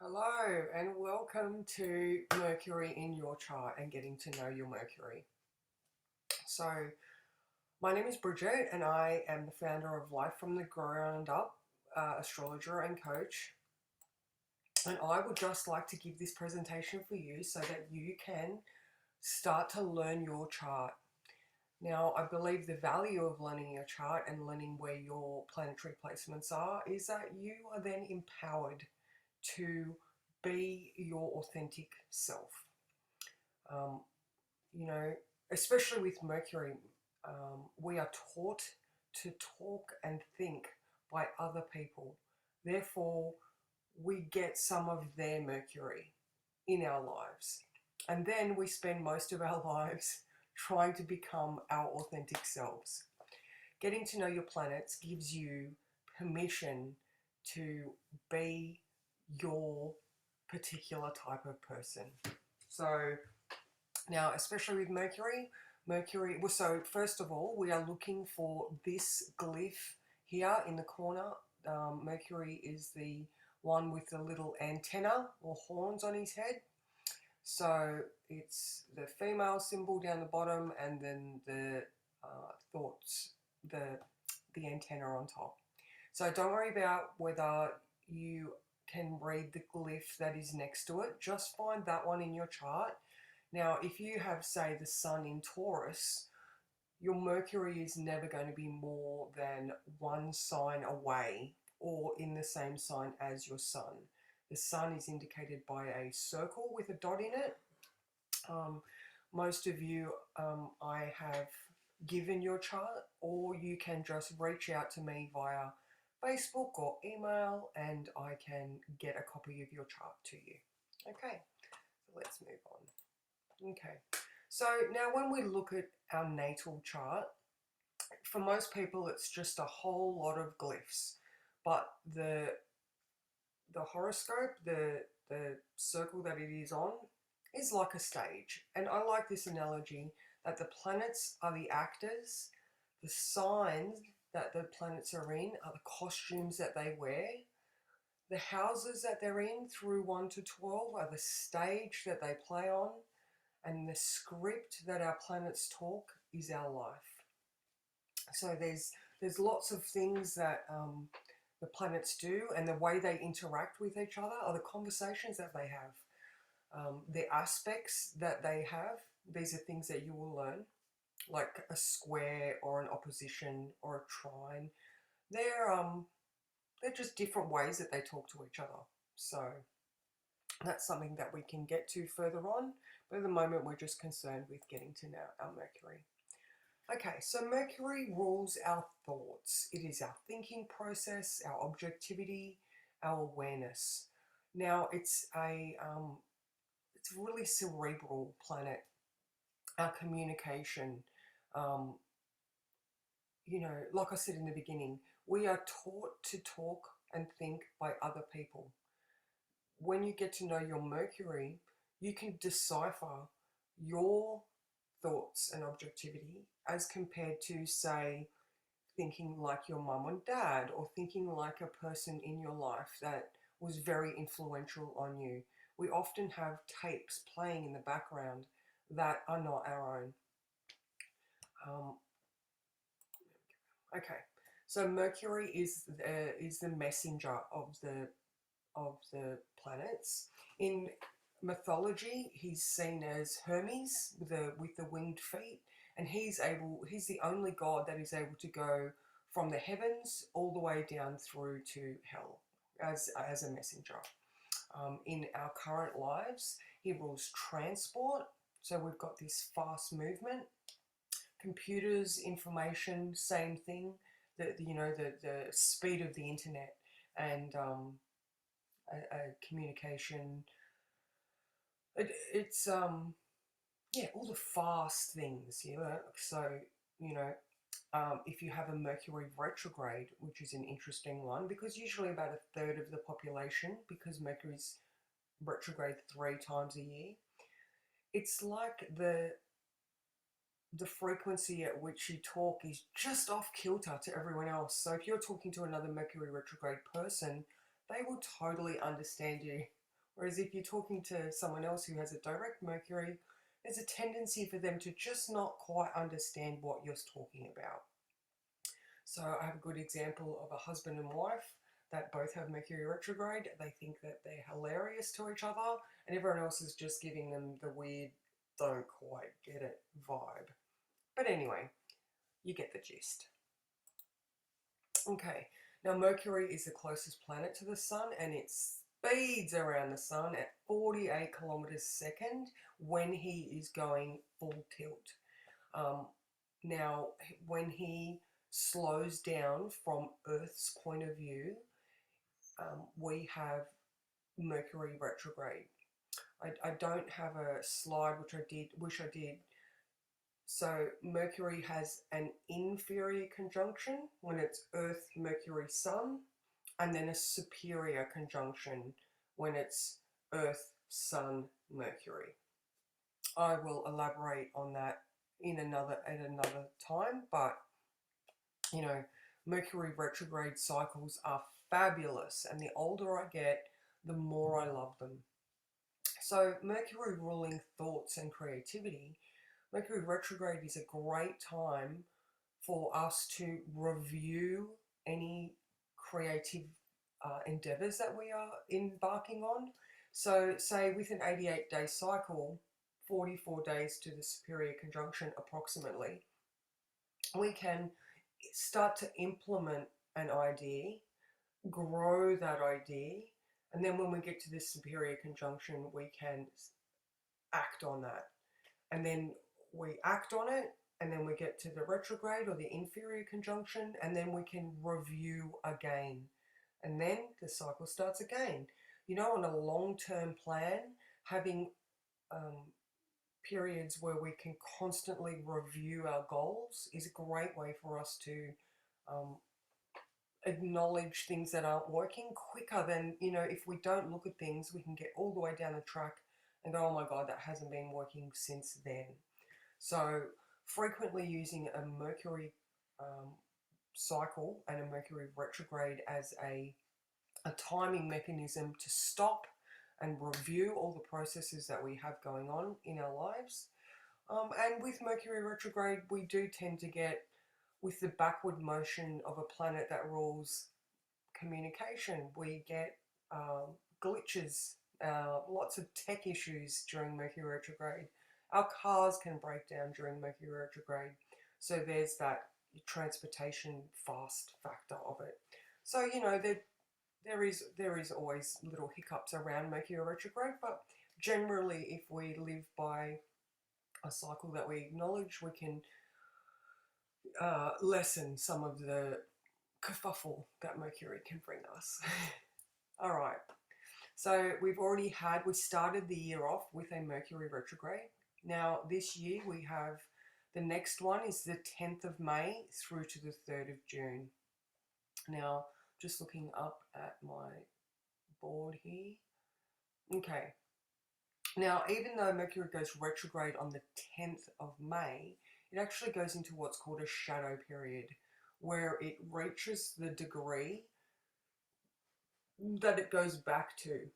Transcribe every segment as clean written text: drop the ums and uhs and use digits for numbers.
Hello and welcome to Mercury in your chart and getting to know your Mercury. So, my name is Bridget and I am the founder of Life from the Ground Up, astrologer and coach. And I would just like to give this presentation for you so that you can start to learn your chart. Now, I believe the value of learning your chart and learning where your planetary placements are is that you are then empowered to be your authentic self. Um, you know, especially with Mercury, we are taught to talk and think by other people. Therefore, we get some of their Mercury in our lives. And then we spend most of our lives trying to become our authentic selves. Getting to know your planets gives you permission to be your particular type of person. So now, especially with Mercury, well, so first of all, we are looking for this glyph here in the corner. Mercury is the one with the little antenna or horns on his head. So it's the female symbol down the bottom and then the thoughts, the antenna on top. So don't worry about whether you can read the glyph that is next to it. Just find that one in your chart. Now, if you have, say, the sun in Taurus, your Mercury is never going to be more than one sign away or in the same sign as your sun. The sun is indicated by a circle with a dot in it. Most of you, I have given your chart, or you can just reach out to me via Facebook or email and I can get a copy of your chart to you. Okay, so let's move on. Okay, so now when we look at our natal chart, for most people it's just a whole lot of glyphs, but the horoscope, the circle that it is on, is like a stage. And I like this analogy that the planets are the actors, the signs that the planets are in are the costumes that they wear, the houses that they're in through 1 to 12 are the stage that they play on, and the script that our planets talk is our life. So there's lots of things that the planets do, and the way they interact with each other are the conversations that they have, the aspects that they have. These are things that you will learn, like a square or an opposition or a trine. They're just different ways that they talk to each other. So that's something that we can get to further on, but at the moment we're just concerned with getting to know our Mercury. Okay, so Mercury rules our thoughts. It is our thinking process, our objectivity, our awareness. Now it's a really cerebral planet. Our communication, um, like I said in the beginning, we are taught to talk and think by other people. When you get to know your Mercury, you can decipher your thoughts and objectivity as compared to, say, thinking like your mum and dad, or thinking like a person in your life that was very influential on you. We often have tapes playing in the background that are not our own. Um, okay, so Mercury is the messenger of the planets. In mythology, he's seen as Hermes with the winged feet, and he's the only god that is able to go from the heavens all the way down through to hell as a messenger. In our current lives, he rules transport, so we've got this fast movement. Computers, information, same thing. The speed of the internet and a communication. It's yeah, all the fast things, So, you know, if you have a Mercury retrograde, which is an interesting one, because usually about a third of the population, because Mercury's retrograde 3 times a year, it's like the frequency at which you talk is just off kilter to everyone else. So if you're talking to another Mercury retrograde person, they will totally understand you Whereas if you're talking to someone else who has a direct Mercury, there's a tendency for them to just not quite understand what you're talking about. So I have a good example of a husband and wife that both have Mercury retrograde. They think that they're hilarious to each other, and everyone else is just giving them the weird, don't quite get it vibe. But anyway, you get the gist. Okay, now Mercury is the closest planet to the sun, and it speeds around the sun at 48 kilometers a second when he is going full tilt. Um, Now, when he slows down from Earth's point of view, we have Mercury retrograde. I don't have a slide, which wish I did. So Mercury has an inferior conjunction when it's Earth, Mercury, Sun, and then a superior conjunction when it's Earth, Sun, Mercury. I will elaborate on that at another time, but you know, Mercury retrograde cycles are fabulous, and the older I get, the more I love them. So, Mercury ruling thoughts and creativity, Mercury retrograde is a great time for us to review any creative endeavors that we are embarking on. So, say with an 88-day cycle, 44 days to the superior conjunction approximately, we can start to implement an idea, grow that idea, and then when we get to this superior conjunction, we can act on that. And then we act on it, and then we get to the retrograde or the inferior conjunction, and then we can review again. And then the cycle starts again. You know, on a long-term plan, having periods where we can constantly review our goals is a great way for us to um, acknowledge things that aren't working quicker than, if we don't look at things, we can get all the way down the track and go, oh my God, that hasn't been working since then. So frequently using a Mercury cycle and a Mercury retrograde as a timing mechanism to stop and review all the processes that we have going on in our lives. And with Mercury retrograde, we do tend to get, with the backward motion of a planet that rules communication, we get glitches, lots of tech issues during Mercury retrograde. Our cars can break down during Mercury retrograde. So there's that transportation fast factor of it. So, there is always little hiccups around Mercury retrograde, but generally, if we live by a cycle that we acknowledge, we can lessen some of the kerfuffle that Mercury can bring us. All right. So we started the year off with a Mercury retrograde. Now this year we have, the next one is the 10th of May through to the 3rd of June. Now, just looking up at my board here. Okay. Now, even though Mercury goes retrograde on the 10th of May, it actually goes into what's called a shadow period, where it reaches the degree that it goes back to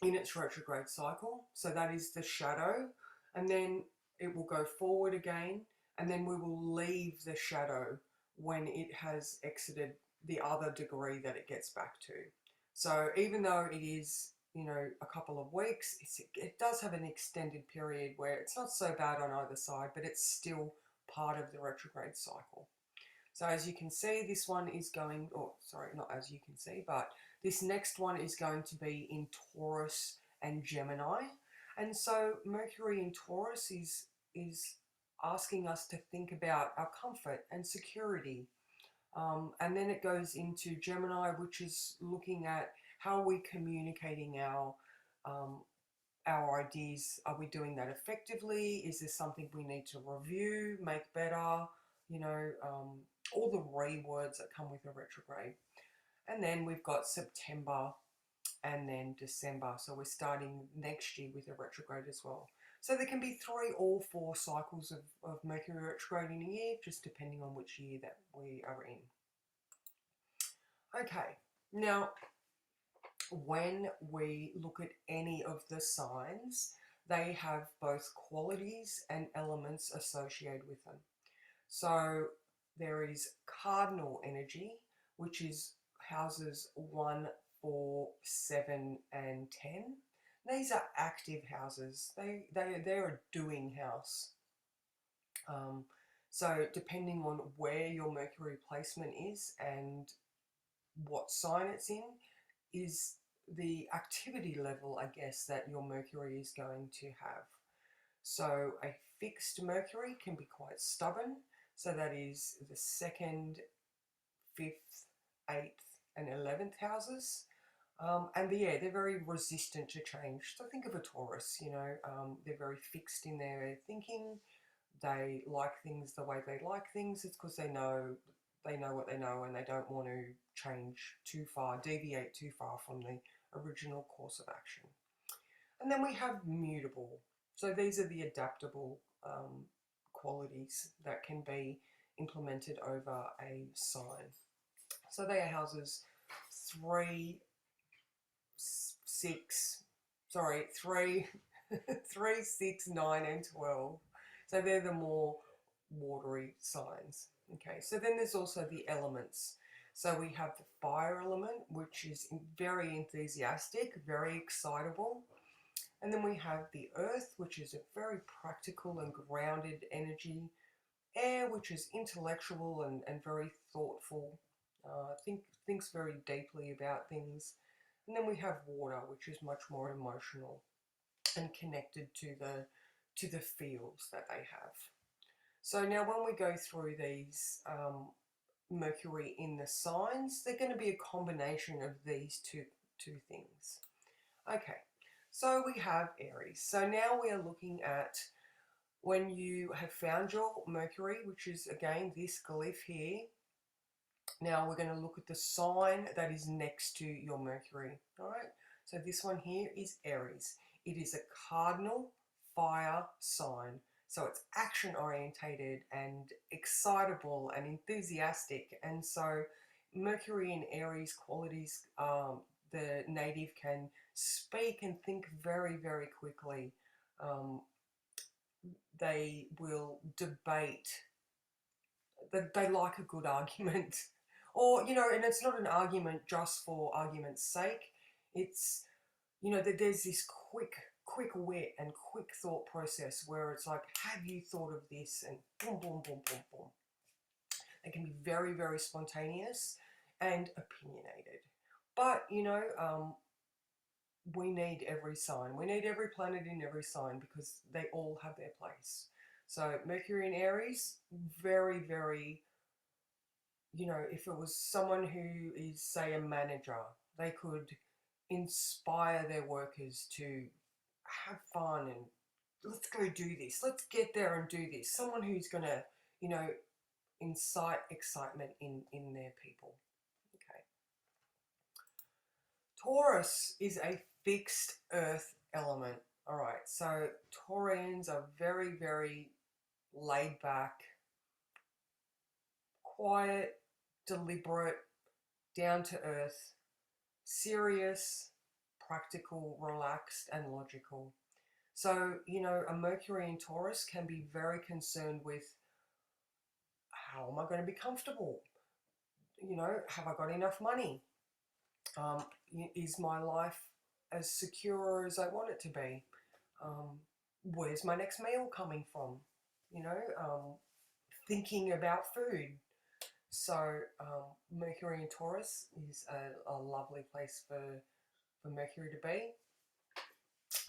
in its retrograde cycle. So that is the shadow, and then it will go forward again, and then we will leave the shadow when it has exited the other degree that it gets back to. So even though it is, a couple of weeks, it does have an extended period where it's not so bad on either side, but it's still part of the retrograde cycle. So as you can see, this one is going, not as you can see, but this next one is going to be in Taurus and Gemini. And so Mercury in Taurus is asking us to think about our comfort and security. And then it goes into Gemini, which is looking at how are we communicating our ideas. Are we doing that effectively? Is there something we need to review, make better? All the words that come with a retrograde. And then we've got September and then December. So we're starting next year with a retrograde as well. So there can be 3 or 4 cycles of Mercury retrograde in a year, just depending on which year that we are in. Okay, now when we look at any of the signs, they have both qualities and elements associated with them. So there is cardinal energy, which is houses 1, 4, 7, and 10. These are active houses. They're a doing house. Um, so depending on where your Mercury placement is and what sign it's in, is the activity level, I guess, that your Mercury is going to have. So a fixed Mercury can be quite stubborn. So that is the second, fifth, eighth, and 11th houses. And yeah, they're very resistant to change. So think of a Taurus, they're very fixed in their thinking. They like things the way they like things. It's because they know what they know, and they don't want to change too far, deviate too far from the original course of action. And then we have mutable. So these are the adaptable qualities that can be implemented over a sign. So they are houses 3, 6, sorry, 3, 3, 6, 9, and 12. So they're the more watery signs. Okay, so then there's also the elements. So we have the fire element, which is very enthusiastic, very excitable. And then we have the earth, which is a very practical and grounded energy. Air, which is intellectual and very thoughtful, thinks very deeply about things. And then we have water, which is much more emotional and connected to the feels that they have. So now when we go through these Mercury in the signs, they're going to be a combination of these two things. Okay, so we have Aries. So now we are looking at when you have found your Mercury, which is again this glyph here. Now we're going to look at the sign that is next to your Mercury. All right, so this one here is Aries. It is a cardinal fire sign. So it's action orientated and excitable and enthusiastic. And so Mercury and Aries qualities, the native can speak and think very, very quickly. They will debate. They like a good argument. Or, and it's not an argument just for argument's sake. It's, that there's this quick wit and quick thought process where it's like, have you thought of this? And boom, boom, boom, boom, boom. They can be very, very spontaneous and opinionated. But, we need every sign. We need every planet in every sign because they all have their place. So Mercury in Aries, very, very, if it was someone who is, say, a manager, they could inspire their workers to have fun and let's go do this. Let's get there and do this. Someone who's going to, incite excitement in their people. Okay. Taurus is a fixed earth element. All right, so Taurians are very, very laid back, quiet, deliberate, down to earth, serious, practical, relaxed, and logical. So, a Mercury in Taurus can be very concerned with how am I going to be comfortable? Have I got enough money? Is my life as secure as I want it to be? Where's my next meal coming from? Thinking about food. So Mercury in Taurus is a lovely place for Mercury to be.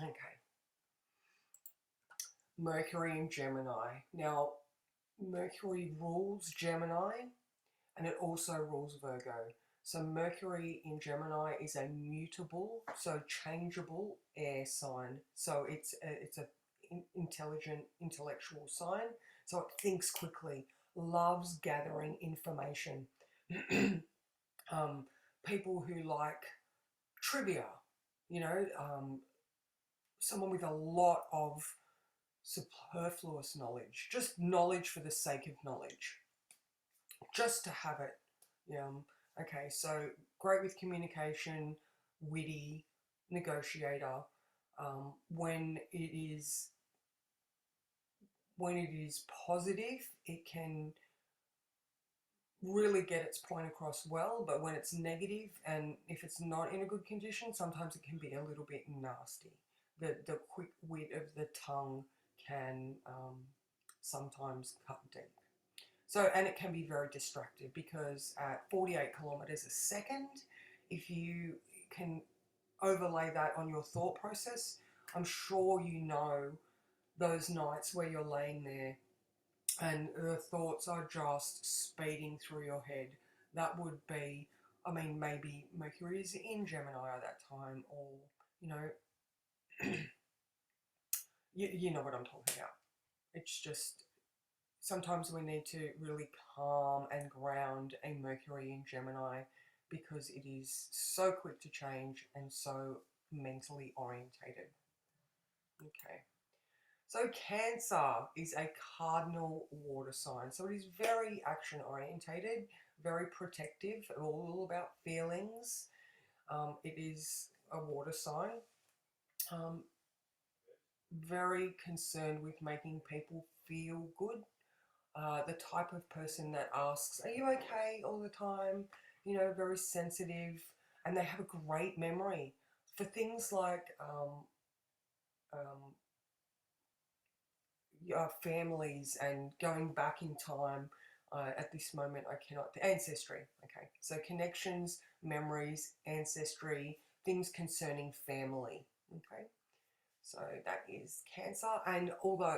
Okay. Mercury in Gemini. Now, Mercury rules Gemini and it also rules Virgo. So Mercury in Gemini is a mutable, so changeable air sign. So it's a intelligent, intellectual sign. So it thinks quickly, loves gathering information. People who like trivia, someone with a lot of superfluous knowledge, just knowledge for the sake of knowledge, just to have it. Okay, so great with communication, witty negotiator. When it is positive, it can really get its point across well, but when it's negative and if it's not in a good condition, sometimes it can be a little bit nasty. The quick wit of the tongue can sometimes cut deep. So, and it can be very distracted because at 48 kilometers a second, if you can overlay that on your thought process, I'm sure you know those nights where you're laying there and the thoughts are just speeding through your head. That would be, I mean, maybe Mercury is in Gemini at that time, or, you know, you know what I'm talking about. It's just sometimes we need to really calm and ground a Mercury in Gemini because it is so quick to change and so mentally orientated. Okay. So Cancer is a cardinal water sign. So it is very action orientated, very protective, all about feelings. It is a water sign. Um, very concerned with making people feel good. The type of person that asks, "Are you okay?" all the time. You know, very sensitive, and they have a great memory for things like um, families and going back in time. At this moment, I cannot. Ancestry. Okay, so connections, memories, ancestry, things concerning family. Okay, so that is Cancer,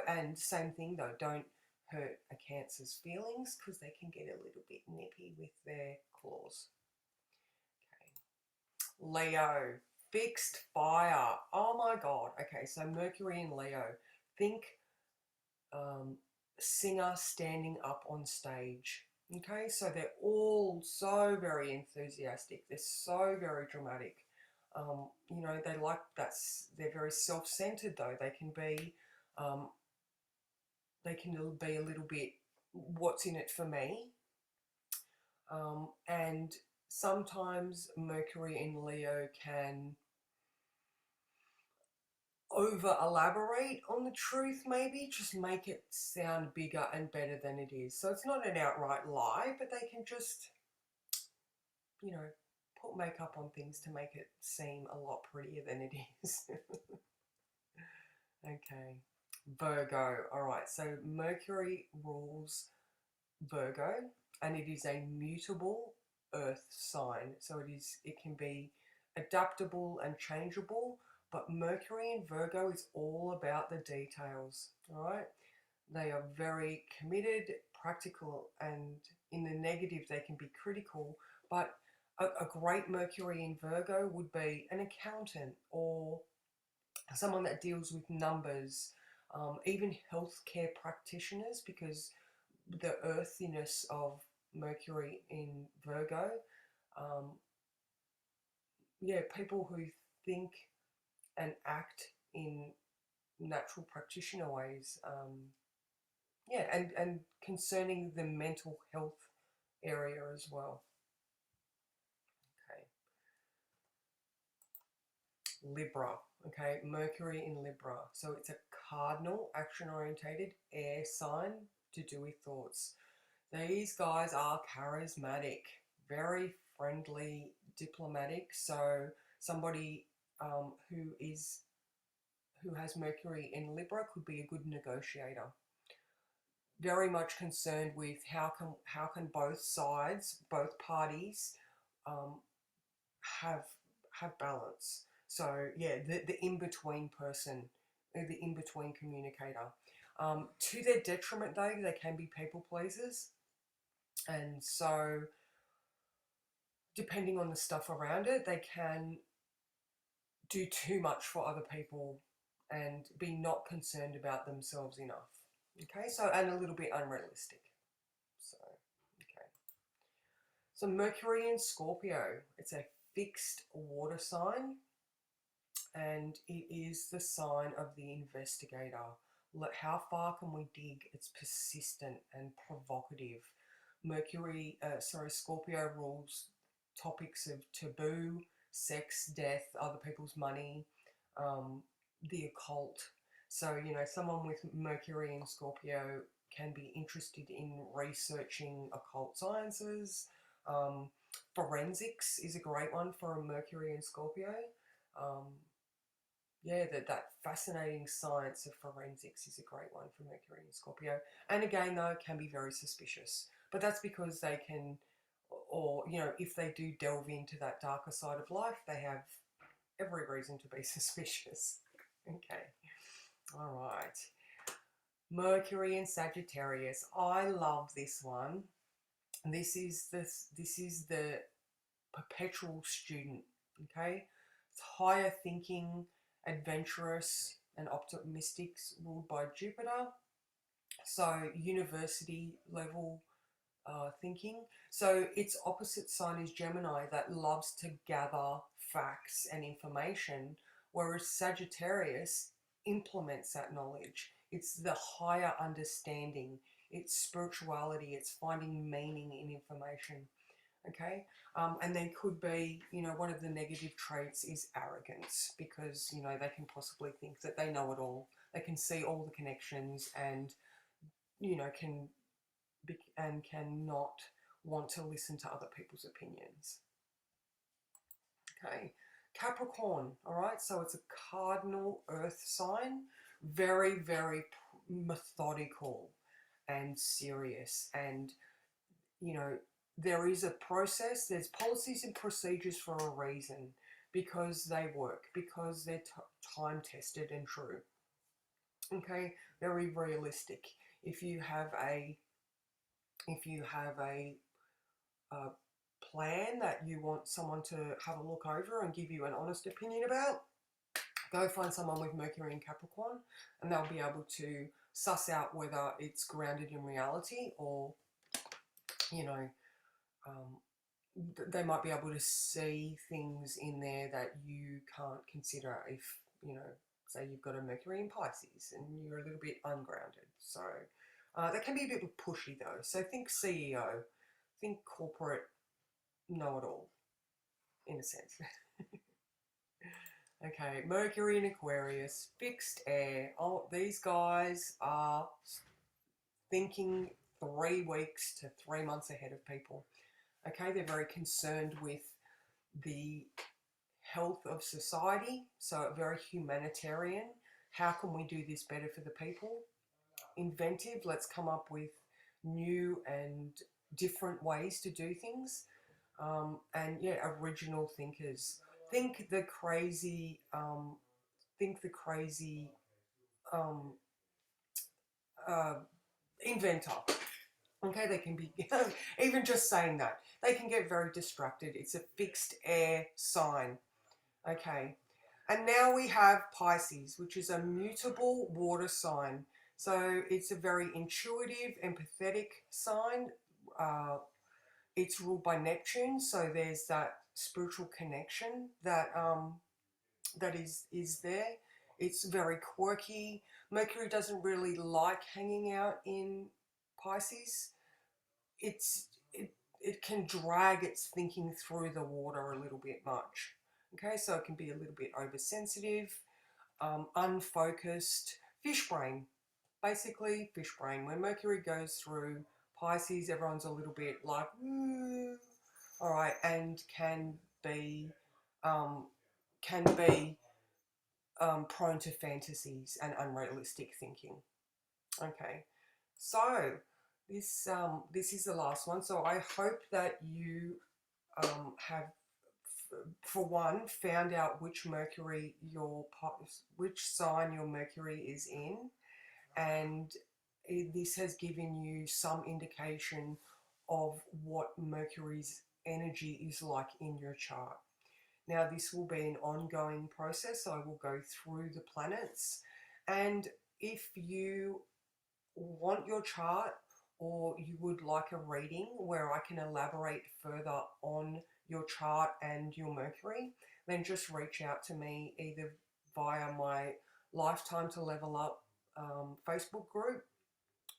and same thing though, don't hurt a Cancer's feelings because they can get a little bit nippy with their claws. Okay, Leo, fixed fire. Oh my God. Okay, so Mercury in Leo. Think um, singer standing up on stage. Okay, so they're all so very enthusiastic. They're so very dramatic. You know, they like that's they're very self-centered though. Um, they can be a little bit what's in it for me. And sometimes Mercury in Leo can over elaborate on the truth, maybe just make it sound bigger and better than it is. So it's not an outright lie, but they can just, you know, put makeup on things to make it seem a lot prettier than it is. Okay, Virgo. All right, so Mercury rules Virgo, and it is a mutable earth sign. So it can be adaptable and changeable, but Mercury in Virgo is all about the details. All right, they are very committed, practical, and in the negative they can be critical, but a great Mercury in Virgo would be an accountant or someone that deals with numbers, even healthcare practitioners, because the earthiness of Mercury in Virgo, um, yeah, people who think and act in natural practitioner ways, yeah, and concerning the mental health area as well. Okay, Libra. Okay, Mercury in Libra. So it's a cardinal, action orientated air sign to do with thoughts. These guys are charismatic, very friendly, diplomatic. So somebody who has Mercury in Libra could be a good negotiator. Very much concerned with how can both sides, both parties, um, have have balance. So yeah, the in between person, the in between communicator. To their detriment, though, they can be people pleasers. And so, depending on the stuff around it, they can do too much for other people and be not concerned about themselves enough. Okay, so, and a little bit unrealistic. So, okay. So, Mercury in Scorpio, it's a fixed water sign and it is the sign of the investigator. How far can we dig? It's persistent and provocative. Scorpio rules topics of taboo, sex, death, other people's money, the occult. So, you know, someone with Mercury in Scorpio can be interested in researching occult sciences. Um, Forensics is a great one for a Mercury in Scorpio. Um, yeah, that fascinating science of forensics is a great one for Mercury and Scorpio. And again, though, it can be very suspicious. But that's because they can, or, you know, if they do delve into that darker side of life, they have every reason to be suspicious. Okay, all right. Mercury and Sagittarius. I love this one. This is the perpetual student. Okay, it's higher thinking, adventurous, and optimistic, ruled by Jupiter. So university level thinking. So its opposite sign is Gemini, that loves to gather facts and information, whereas Sagittarius implements that knowledge. It's the higher understanding, it's spirituality, it's finding meaning in information. Okay, and then could be, you know, one of the negative traits is arrogance, because, you know, they can possibly think that they know it all, they can see all the connections, and, you know, cannot want to listen to other people's opinions. Okay, Capricorn. All right, so it's a cardinal earth sign, very, very methodical and serious, and, you know, there is a process, there's policies and procedures for a reason, because they work, because they're time tested and true. Okay, very realistic. If you have a a plan that you want someone to have a look over and give you an honest opinion about, go find someone with Mercury in Capricorn, and they'll be able to suss out whether it's grounded in reality, or, you know, um, they might be able to see things in there that you can't consider if, you know, say you've got a Mercury in Pisces and you're a little bit ungrounded. So that can be a bit pushy though. So think CEO, think corporate know-it-all in a sense. Okay, Mercury in Aquarius, fixed air. Oh, these guys are thinking 3 weeks to 3 months ahead of people. Okay, they're very concerned with the health of society, so very humanitarian. How can we do this better for the people? Inventive, let's come up with new and different ways to do things. And yeah, original thinkers. Think the crazy, think the crazy um, uh, inventor. Okay, they can be, even just saying that, they can get very distracted. It's a fixed air sign. Okay, and now we have Pisces, which is a mutable water sign. So it's a very intuitive, empathetic sign. It's ruled by Neptune, so there's that spiritual connection that is there. It's very quirky. Mercury doesn't really like hanging out in Pisces. It can drag its thinking through the water a little bit much. Okay, so it can be a little bit oversensitive, unfocused, fish brain. Basically, fish brain. When Mercury goes through Pisces, everyone's a little bit like, all right, and be um, can be prone to fantasies and unrealistic thinking. Okay, so this is the last one. So I hope that you have, for one, found out which sign your Mercury is in, and this has given you some indication of what Mercury's energy is like in your chart. Now, this will be an ongoing process. I will go through the planets, and if you want your chart, or you would like a reading where I can elaborate further on your chart and your Mercury, then just reach out to me either via my Lifetime to Level Up Facebook group,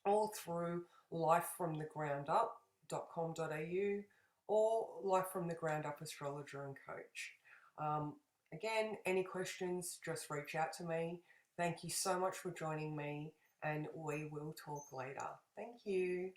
or through lifefromthegroundup.com.au, or Life from the Ground Up Astrologer and Coach. Again, any questions, just reach out to me. Thank you so much for joining me, and we will talk later. Thank you.